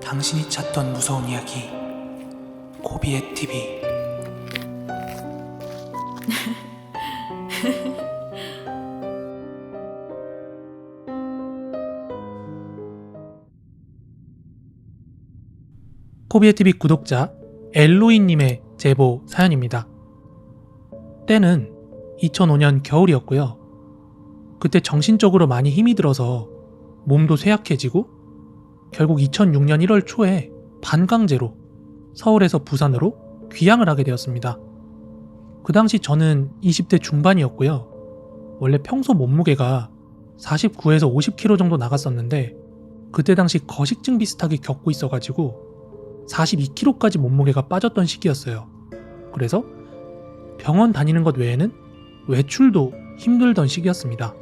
당신이 찾던 무서운 이야기 고비의 TV. 코비의 TV 구독자 엘로이님의 제보 사연입니다. 때는 2005년 겨울이었고요. 그때 정신적으로 많이 힘이 들어서 몸도 쇠약해지고 결국 2006년 1월 초에 반강제로 서울에서 부산으로 귀향을 하게 되었습니다. 그 당시 저는 20대 중반이었고요. 원래 평소 몸무게가 49에서 50kg 정도 나갔었는데 그때 당시 거식증 비슷하게 겪고 있어가지고 42kg까지 몸무게가 빠졌던 시기였어요. 그래서 병원 다니는 것 외에는 외출도 힘들던 시기였습니다.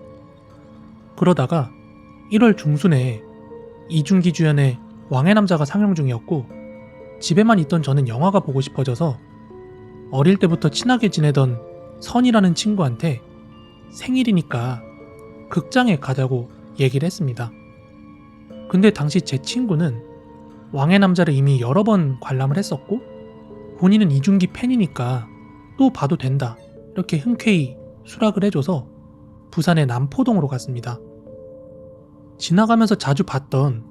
그러다가 1월 중순에 이준기 주연의 왕의 남자가 상영 중이었고 집에만 있던 저는 영화가 보고 싶어져서 어릴 때부터 친하게 지내던 선이라는 친구한테 생일이니까 극장에 가자고 얘기를 했습니다. 근데 당시 제 친구는 왕의 남자를 이미 여러 번 관람을 했었고 본인은 이준기 팬이니까 또 봐도 된다 이렇게 흔쾌히 수락을 해줘서 부산의 남포동으로 갔습니다. 지나가면서 자주 봤던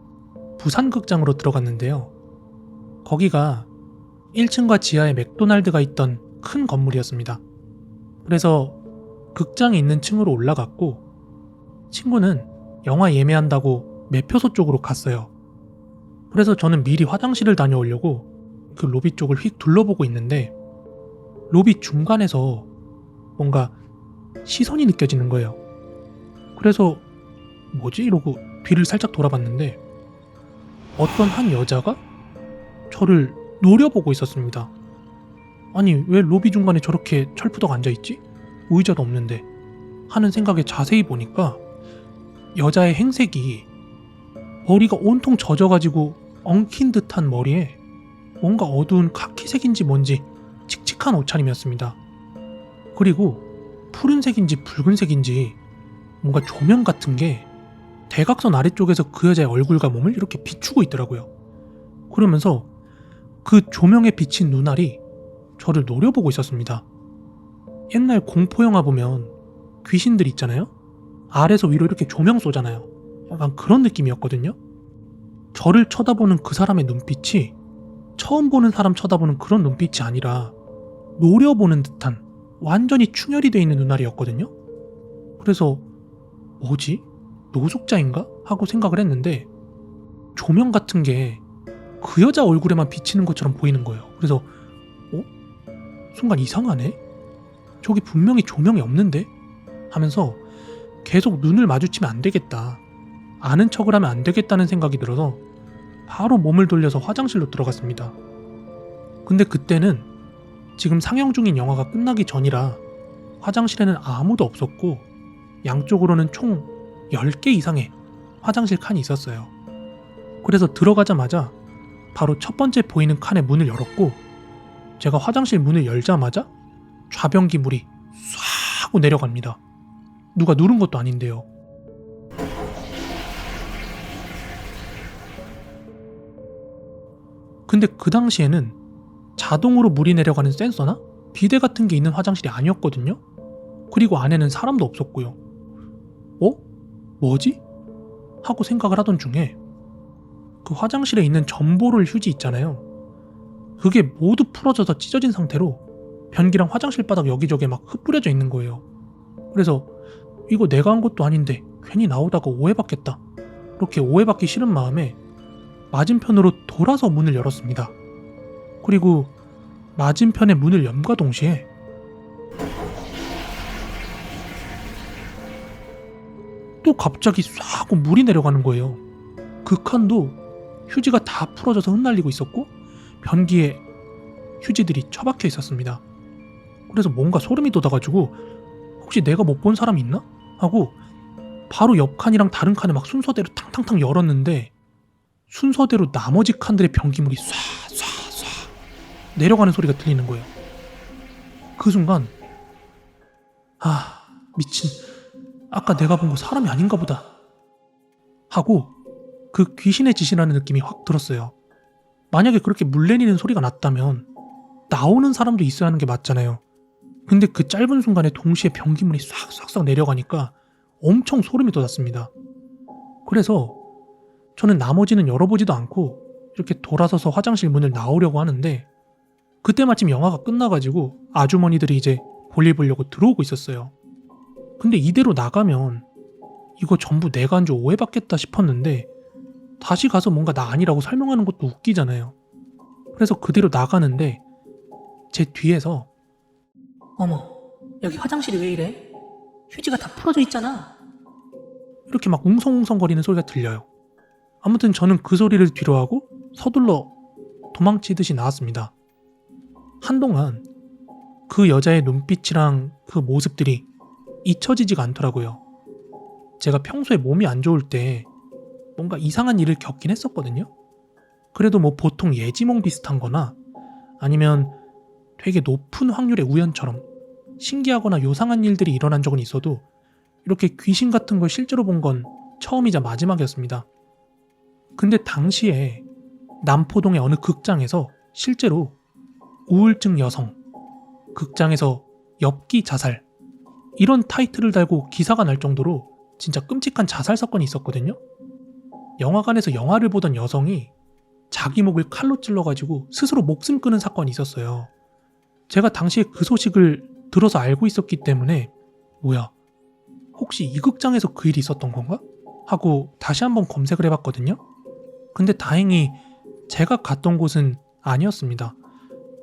부산극장으로 들어갔는데요. 거기가 1층과 지하에 맥도날드가 있던 큰 건물이었습니다. 그래서 극장이 있는 층으로 올라갔고 친구는 영화 예매한다고 매표소 쪽으로 갔어요. 그래서 저는 미리 화장실을 다녀오려고 그 로비 쪽을 휙 둘러보고 있는데 로비 중간에서 뭔가 시선이 느껴지는 거예요. 그래서 뭐지? 이러고 뒤를 살짝 돌아봤는데 어떤 한 여자가 저를 노려보고 있었습니다. 아니 왜 로비 중간에 저렇게 철푸덕 앉아있지? 의자도 없는데 하는 생각에 자세히 보니까 여자의 행색이 머리가 온통 젖어가지고 엉킨 듯한 머리에 뭔가 어두운 카키색인지 뭔지 칙칙한 옷차림이었습니다. 그리고 푸른색인지 붉은색인지 뭔가 조명 같은 게 대각선 아래쪽에서 그 여자의 얼굴과 몸을 이렇게 비추고 있더라고요. 그러면서 그 조명에 비친 눈알이 저를 노려보고 있었습니다. 옛날 공포영화 보면 귀신들 있잖아요? 아래서 위로 이렇게 조명 쏘잖아요. 약간 그런 느낌이었거든요. 저를 쳐다보는 그 사람의 눈빛이 처음 보는 사람 쳐다보는 그런 눈빛이 아니라 노려보는 듯한 완전히 충혈이 돼 있는 눈알이었거든요. 그래서 뭐지? 노숙자인가? 하고 생각을 했는데 조명 같은 게 그 여자 얼굴에만 비치는 것처럼 보이는 거예요. 그래서 순간 이상하네? 저기 분명히 조명이 없는데? 하면서 계속 눈을 마주치면 안 되겠다. 아는 척을 하면 안 되겠다는 생각이 들어서 바로 몸을 돌려서 화장실로 들어갔습니다. 근데 그때는 지금 상영 중인 영화가 끝나기 전이라 화장실에는 아무도 없었고 양쪽으로는 총 10개 이상의 화장실 칸이 있었어요. 그래서 들어가자마자 바로 첫 번째 보이는 칸의 문을 열었고 제가 화장실 문을 열자마자 좌변기 물이 쏴 하고 내려갑니다. 누가 누른 것도 아닌데요. 근데 그 당시에는 자동으로 물이 내려가는 센서나 비데 같은 게 있는 화장실이 아니었거든요. 그리고 안에는 사람도 없었고요. 뭐지? 하고 생각을 하던 중에 그 화장실에 있는 점보롤 휴지 있잖아요. 그게 모두 풀어져서 찢어진 상태로 변기랑 화장실 바닥 여기저기에 막 흩뿌려져 있는 거예요. 그래서 이거 내가 한 것도 아닌데 괜히 나오다가 오해받겠다. 그렇게 오해받기 싫은 마음에 맞은편으로 돌아서 문을 열었습니다. 그리고 맞은편의 문을 염과 동시에 또 갑자기 쏴 하고 물이 내려가는 거예요. 그 칸도 휴지가 다 풀어져서 흩날리고 있었고 변기에 휴지들이 처박혀 있었습니다. 그래서 뭔가 소름이 돋아가지고 혹시 내가 못 본 사람 있나? 하고 바로 옆 칸이랑 다른 칸에 막 순서대로 탕탕탕 열었는데 순서대로 나머지 칸들의 변기물이 쏴 내려가는 소리가 들리는 거예요. 그 순간 미친, 아까 내가 본 거 사람이 아닌가 보다 하고 그 귀신의 짓이라는 느낌이 확 들었어요. 만약에 그렇게 물 내리는 소리가 났다면 나오는 사람도 있어야 하는 게 맞잖아요. 근데 그 짧은 순간에 동시에 변기문이 싹싹싹 내려가니까 엄청 소름이 돋았습니다. 그래서 저는 나머지는 열어보지도 않고 이렇게 돌아서서 화장실 문을 나오려고 하는데 그때 마침 영화가 끝나가지고 아주머니들이 이제 볼일 보려고 들어오고 있었어요. 근데 이대로 나가면 이거 전부 내가 한 줄 오해받겠다 싶었는데 다시 가서 뭔가 나 아니라고 설명하는 것도 웃기잖아요. 그래서 그대로 나가는데 제 뒤에서 어머, 여기 화장실이 왜 이래? 휴지가 다 풀어져 있잖아. 이렇게 막 웅성웅성거리는 소리가 들려요. 아무튼 저는 그 소리를 뒤로하고 서둘러 도망치듯이 나왔습니다. 한동안 그 여자의 눈빛이랑 그 모습들이 잊혀지지가 않더라고요. 제가 평소에 몸이 안 좋을 때 뭔가 이상한 일을 겪긴 했었거든요. 그래도 뭐 보통 예지몽 비슷한 거나 아니면 되게 높은 확률의 우연처럼 신기하거나 요상한 일들이 일어난 적은 있어도 이렇게 귀신 같은 걸 실제로 본 건 처음이자 마지막이었습니다. 근데 당시에 남포동의 어느 극장에서 실제로 우울증 여성, 극장에서 엽기 자살 이런 타이틀을 달고 기사가 날 정도로 진짜 끔찍한 자살 사건이 있었거든요. 영화관에서 영화를 보던 여성이 자기 목을 칼로 찔러가지고 스스로 목숨 끊은 사건이 있었어요. 제가 당시에 그 소식을 들어서 알고 있었기 때문에 뭐야, 혹시 이 극장에서 그 일이 있었던 건가? 하고 다시 한번 검색을 해봤거든요. 근데 다행히 제가 갔던 곳은 아니었습니다.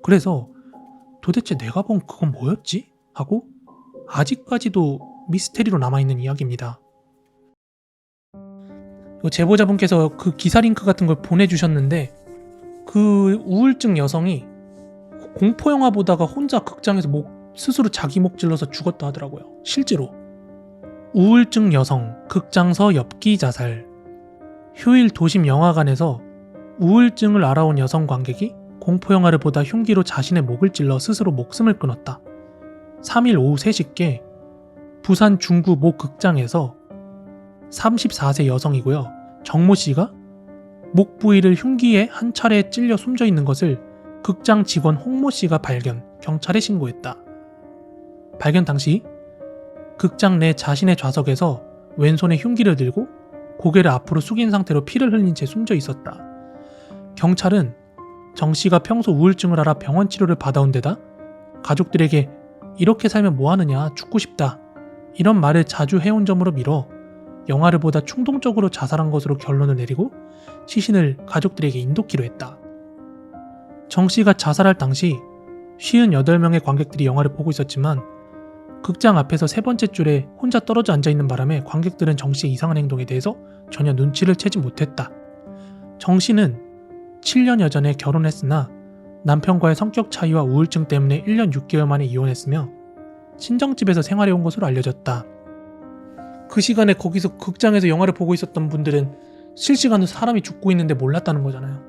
그래서 도대체 내가 본 그건 뭐였지? 하고 아직까지도 미스테리로 남아있는 이야기입니다. 제보자분께서 그 기사 링크 같은 걸 보내주셨는데 그 우울증 여성이 공포영화 보다가 혼자 극장에서 스스로 자기 목 찔러서 죽었다 하더라고요. 실제로. 우울증 여성, 극장서 엽기 자살. 휴일 도심 영화관에서 우울증을 알아온 여성 관객이 공포영화를 보다 흉기로 자신의 목을 찔러 스스로 목숨을 끊었다. 3일 오후 3시께 부산 중구 모 극장에서 34세 여성이고요. 정모 씨가 목 부위를 흉기에 한 차례 찔려 숨져 있는 것을 극장 직원 홍모 씨가 발견, 경찰에 신고했다. 발견 당시 극장 내 자신의 좌석에서 왼손에 흉기를 들고 고개를 앞으로 숙인 상태로 피를 흘린 채 숨져 있었다. 경찰은 정 씨가 평소 우울증을 앓아 병원 치료를 받아온 데다 가족들에게 이렇게 살면 뭐하느냐, 죽고 싶다 이런 말을 자주 해온 점으로 미뤄 영화를 보다 충동적으로 자살한 것으로 결론을 내리고 시신을 가족들에게 인도키로 했다. 정 씨가 자살할 당시 58명의 관객들이 영화를 보고 있었지만 극장 앞에서 세 번째 줄에 혼자 떨어져 앉아있는 바람에 관객들은 정 씨의 이상한 행동에 대해서 전혀 눈치를 채지 못했다. 정 씨는 7년여 전에 결혼했으나 남편과의 성격 차이와 우울증 때문에 1년 6개월 만에 이혼했으며 친정집에서 생활해온 것으로 알려졌다. 그 시간에 거기서 극장에서 영화를 보고 있었던 분들은 실시간으로 사람이 죽고 있는데 몰랐다는 거잖아요.